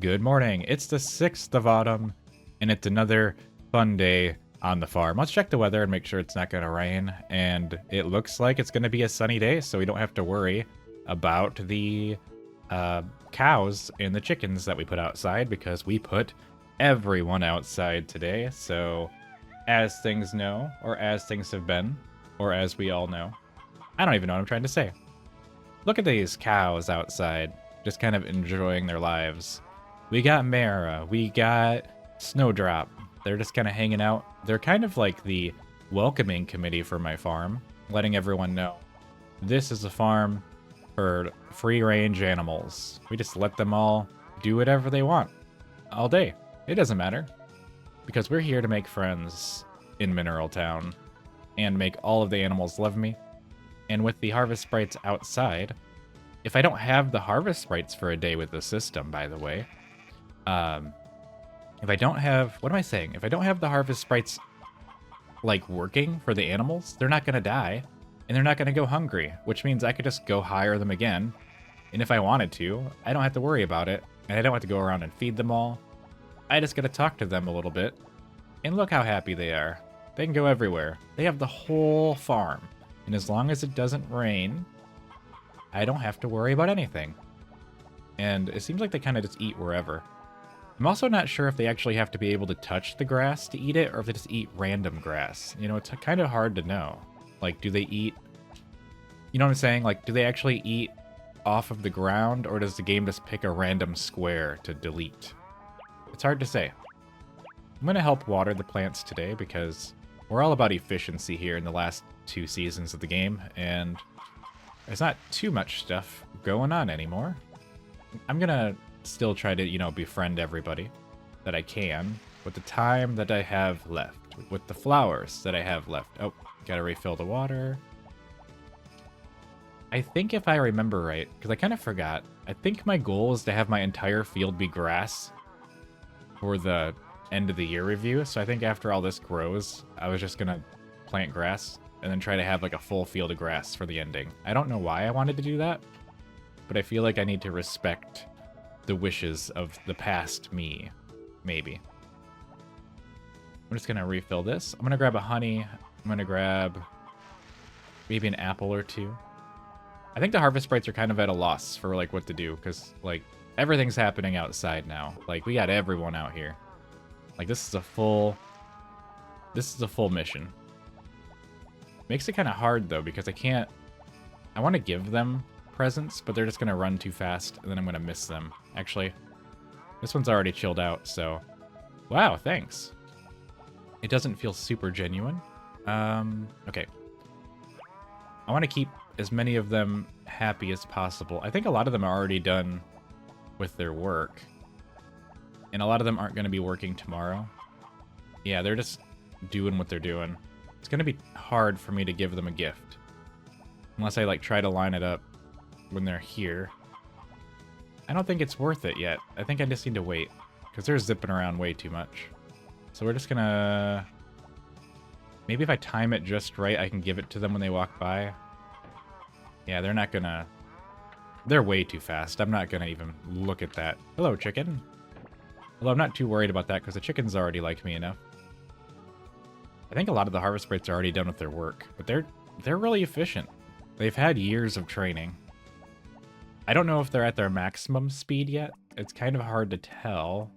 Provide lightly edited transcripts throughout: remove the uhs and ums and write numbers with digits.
Good morning. It's the 6th of autumn, and it's another fun day on the farm. Let's check the weather and make sure it's not going to rain. And it looks like it's going to be a sunny day, so we don't have to worry about the cows and the chickens that we put outside because we put everyone outside today. So, as things know, or as things have been, or as we all know, I don't even know what I'm trying to say. Look at these cows outside, just kind of enjoying their lives. We got Mara, we got Snowdrop. They're just kind of hanging out. They're kind of like the welcoming committee for my farm, letting everyone know this is a farm for free-range animals. We just let them all do whatever they want all day. It doesn't matter because we're here to make friends in Mineral Town and make all of the animals love me. And with the harvest sprites outside, if I don't have the harvest sprites for a day with the system, by the way, if I don't have, what am I saying? If I don't have the harvest sprites, like, working for the animals, they're not going to die, and they're not going to go hungry, which means I could just go hire them again, and if I wanted to, I don't have to worry about it, and I don't have to go around and feed them all. I just got to talk to them a little bit, and look how happy they are. They can go everywhere. They have the whole farm, and as long as it doesn't rain, I don't have to worry about anything. And it seems like they kind of just eat wherever. I'm also not sure if they actually have to be able to touch the grass to eat it, or if they just eat random grass. You know, it's kind of hard to know. Like, do they eat... You know what I'm saying? Like, do they actually eat off of the ground, or does the game just pick a random square to delete? It's hard to say. I'm going to help water the plants today, because we're all about efficiency here in the last 2 seasons of the game, and there's not too much stuff going on anymore. I'm going to still try to, you know, befriend everybody that I can with the time that I have left, with the flowers that I have left. Oh, gotta refill the water. I think if I remember right, because I kind of forgot, I think my goal is to have my entire field be grass for the end of the year review. So I think after all this grows, I was just gonna plant grass and then try to have like a full field of grass for the ending. I don't know why I wanted to do that, but I feel like I need to respect the wishes of the past me, maybe. I'm just gonna refill this. I'm gonna grab a honey. I'm gonna grab maybe an apple or two. I think the harvest sprites are kind of at a loss for like what to do, because like everything's happening outside now. Like we got everyone out here. Like this is a full mission. Makes it kind of hard though, because I want to give them presents, but they're just gonna run too fast, and then I'm gonna miss them. Actually, this one's already chilled out, so... Wow, thanks. It doesn't feel super genuine. Okay. I want to keep as many of them happy as possible. I think a lot of them are already done with their work. And a lot of them aren't going to be working tomorrow. Yeah, they're just doing what they're doing. It's going to be hard for me to give them a gift. Unless I, like, try to line it up when they're here. I don't think it's worth it yet. I think I just need to wait, because they're zipping around way too much. So we're just gonna... Maybe if I time it just right, I can give it to them when they walk by. Yeah, they're not gonna... They're way too fast. I'm not gonna even look at that. Hello, chicken. Although I'm not too worried about that, because the chickens already like me enough. I think a lot of the harvest sprites are already done with their work, but they're really efficient. They've had years of training. I don't know if they're at their maximum speed yet. It's kind of hard to tell.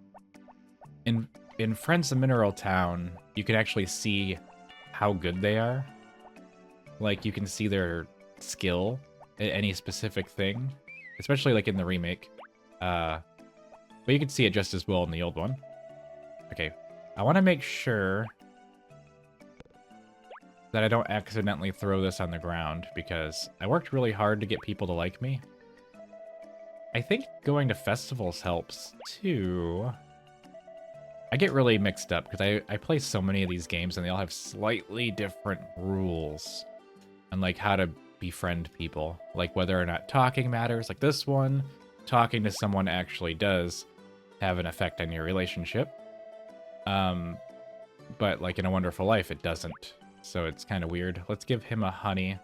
In Friends of Mineral Town, you can actually see how good they are. Like, you can see their skill at any specific thing. Especially, like, in the remake. But you can see it just as well in the old one. Okay. I want to make sure that I don't accidentally throw this on the ground, because I worked really hard to get people to like me. I think going to festivals helps, too. I get really mixed up, because I play so many of these games, and they all have slightly different rules on, like, how to befriend people. Like, whether or not talking matters. Like, this one, talking to someone actually does have an effect on your relationship. But, like, in A Wonderful Life, it doesn't. So it's kind of weird. Let's give him a honey.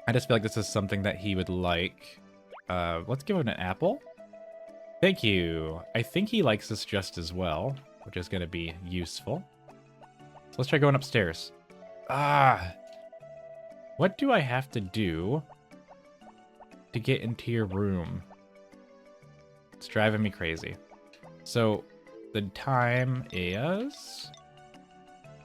I just feel like this is something that he would like. Let's give him an apple. Thank you. I think he likes this just as well, which is going to be useful. So let's try going upstairs. Ah! What do I have to do to get into your room? It's driving me crazy. So the time is...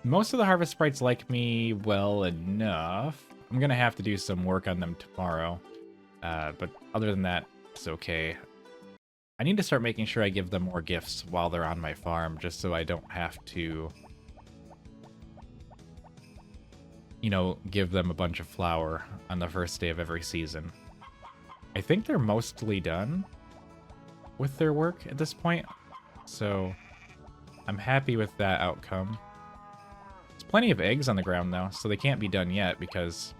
Most of the harvest sprites like me well enough. I'm going to have to do some work on them tomorrow. But other than that, it's okay. I need to start making sure I give them more gifts while they're on my farm, just so I don't have to, you know, give them a bunch of flour on the first day of every season. I think they're mostly done with their work at this point, so I'm happy with that outcome. There's plenty of eggs on the ground, though, so they can't be done yet, because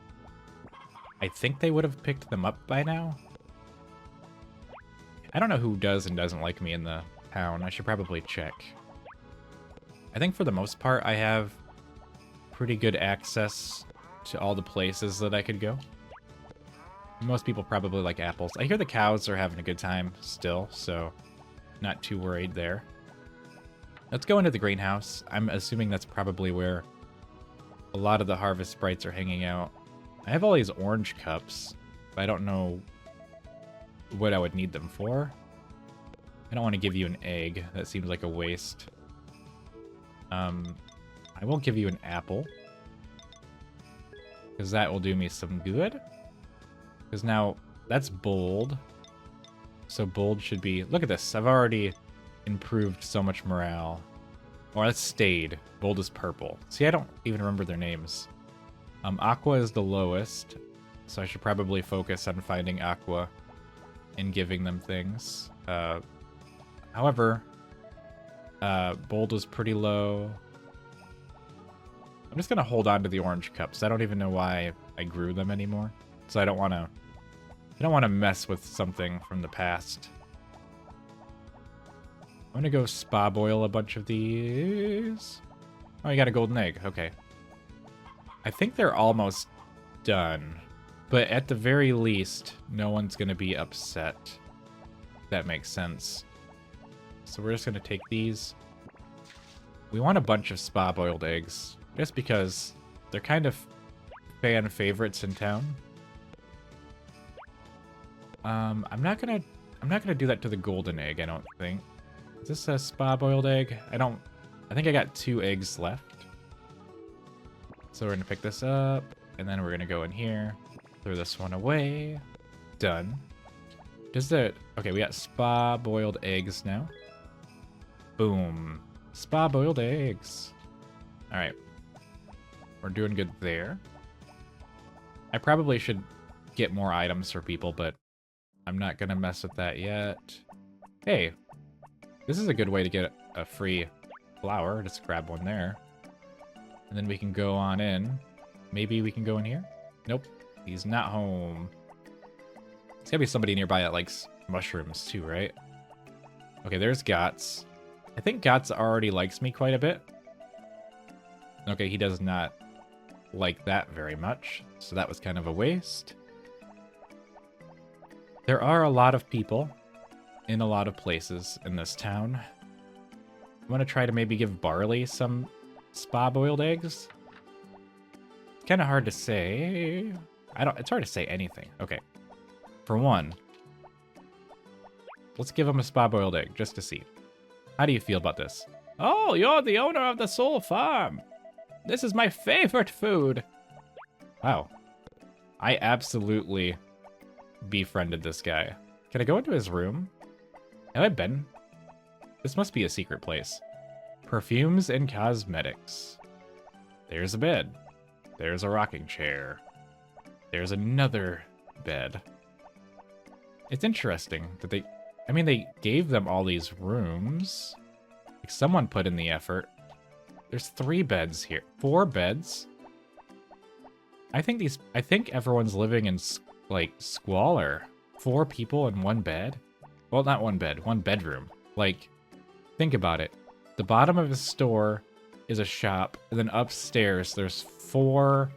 I think they would have picked them up by now. I don't know who does and doesn't like me in the town. I should probably check. I think for the most part, I have pretty good access to all the places that I could go. Most people probably like apples. I hear the cows are having a good time still, so not too worried there. Let's go into the greenhouse. I'm assuming that's probably where a lot of the harvest sprites are hanging out. I have all these orange cups, but I don't know what I would need them for. I don't want to give you an egg. That seems like a waste. I will give you an apple, because that will do me some good. Because now, that's bold. So bold should be... Look at this. I've already improved so much morale. Or that's stayed. Bold is purple. See, I don't even remember their names. Aqua is the lowest, so I should probably focus on finding Aqua and giving them things. However, bold is pretty low. I'm just gonna hold on to the orange cups. I don't even know why I grew them anymore. So I don't want to mess with something from the past. I'm gonna go spa boil a bunch of these. Oh, you got a golden egg. Okay. I think they're almost done. But at the very least, no one's gonna be upset. If that makes sense. So we're just gonna take these. We want a bunch of spa boiled eggs. Just because they're kind of fan favorites in town. I'm not gonna do that to the golden egg, I don't think. Is this a spa boiled egg? I think I got 2 eggs left. So we're gonna pick this up, and then we're gonna go in here, throw this one away. Done. Okay, we got spa boiled eggs now. Boom. Spa boiled eggs. Alright. We're doing good there. I probably should get more items for people, but I'm not gonna mess with that yet. Hey, this is a good way to get a free flower. Just grab one there. And then we can go on in. Maybe we can go in here? Nope. He's not home. There's gotta be somebody nearby that likes mushrooms too, right? Okay, there's Gots. I think Gots already likes me quite a bit. Okay, he does not like that very much, so that was kind of a waste. There are a lot of people in a lot of places in this town. I'm gonna try to maybe give Barley some spa boiled eggs. It's kind of hard to say. It's hard to say anything. Okay. For one, let's give him a spa boiled egg just to see. How do you feel about this? Oh, you're the owner of the Soul Farm. This is my favorite food. Wow. I absolutely befriended this guy. Can I go into his room? Have I been? This must be a secret place. Perfumes and cosmetics. There's a bed. There's a rocking chair. There's another bed. It's interesting that they gave them all these rooms. Like someone put in the effort. There's 3 beds here. 4 beds? I think everyone's living in, like, squalor. 4 people in 1 bed? Well, not 1 bed, 1 bedroom. Like, think about it. The bottom of his store is a shop, and then upstairs there's 4,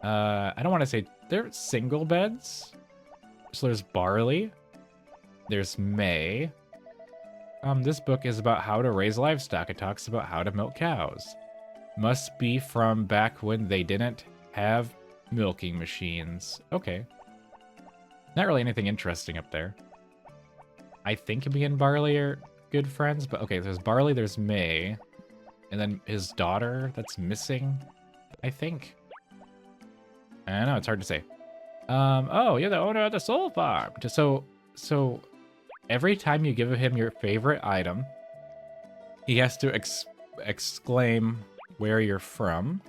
I don't want to say, they're single beds? So there's Barley, There's May. This book is about how to raise livestock. It talks about how to milk cows. Must be from back when they didn't have milking machines. Okay. Not really anything interesting up there. I think me and Barley are good friends, but okay, there's Barley, there's May. And then his daughter that's missing, I think. I don't know, it's hard to say. Oh, you're the owner of the soul farm. So every time you give him your favorite item, he has to exclaim where you're from.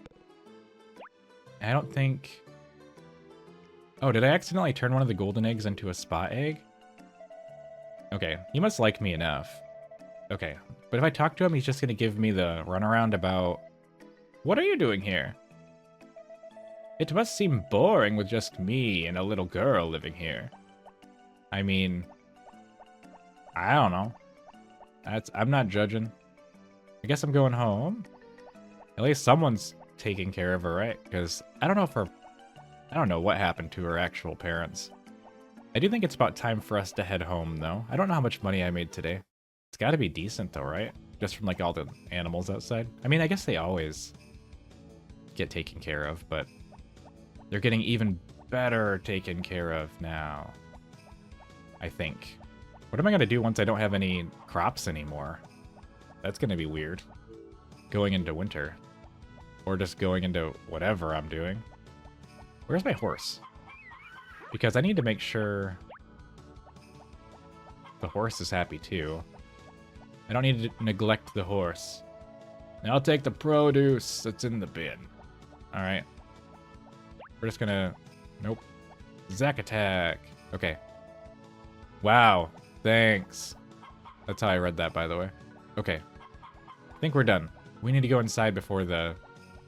I don't think... Oh, did I accidentally turn one of the golden eggs into a spot egg? Okay, he must like me enough. Okay, but if I talk to him, he's just gonna give me the runaround about... What are you doing here? It must seem boring with just me and a little girl living here. I mean... I don't know. I'm not judging. I guess I'm going home. At least someone's taking care of her, right? Because I don't know if her... I don't know what happened to her actual parents. I do think it's about time for us to head home, though. I don't know how much money I made today. It's got to be decent, though, right? Just from, like, all the animals outside. I mean, I guess they always get taken care of, but they're getting even better taken care of now. I think. What am I going to do once I don't have any crops anymore? That's going to be weird. Going into winter. Or just going into whatever I'm doing. Where's my horse? Because I need to make sure the horse is happy too. I don't need to neglect the horse. And I'll take the produce that's in the bin. Alright. We're just gonna... Nope. Zack attack. Okay. Wow. Thanks. That's how I read that, by the way. Okay. I think we're done. We need to go inside before the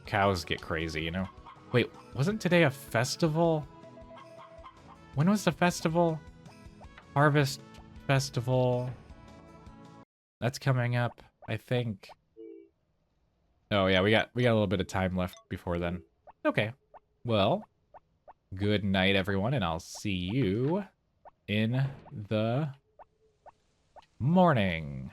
cows get crazy, you know? Wait, wasn't today a festival? When was the festival? Harvest Festival. That's coming up, I think. Oh yeah, we got a little bit of time left before then. Okay. Well, good night everyone, and I'll see you in the morning.